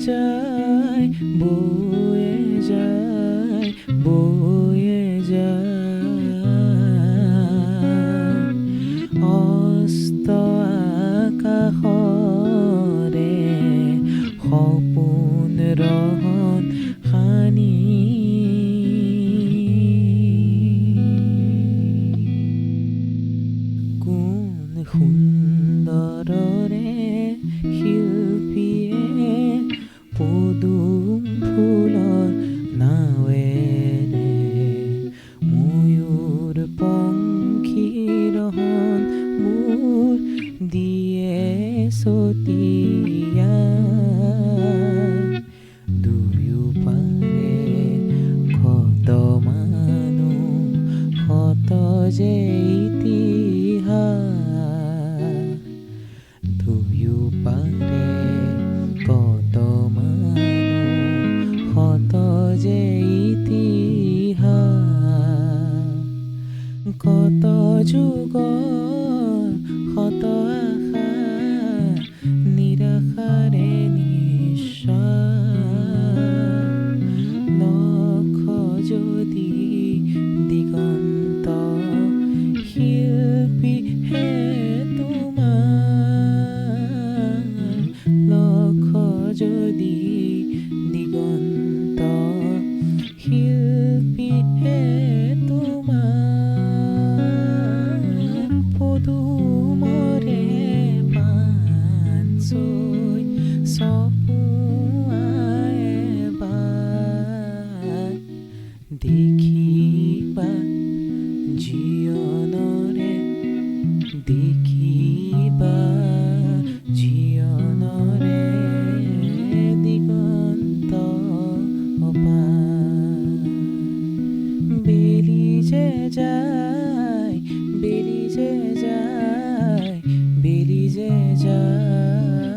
যায় বয়ে যায় বয়ে যায় অস্ত আকাশৰে সপোন ৰহন সানি কোন সুন্দৰৰে শিল্পীয়ে পদুম ফুলৰ নাৱেৰে ময়ূৰ পংখী ৰহন মোৰ দিয়ে ছটিয়া দুয়ো পাৰে ক্ষত মানুহ ক্ষত যে ইতিহাস দুয়ো পাৰে কত মানুহ ক্ষত যে ইতিহাস কত যুগৰ শত আশা নিৰাশাৰে নিশ্বাস লক্ষ যদি দিগন্ত শিল্পী হে তোমাৰ লক্ষ যদি দিগন্ত শিল্পী হে তোমাৰ পদুমৰে পানচৈ চপুৱাই এবাৰ দেখিবা জীৱনৰে দেখিবা জীৱনৰে দিগন্ত অপাৰ বেলি যে যায় বেলি যে যায় বেলি যে যায়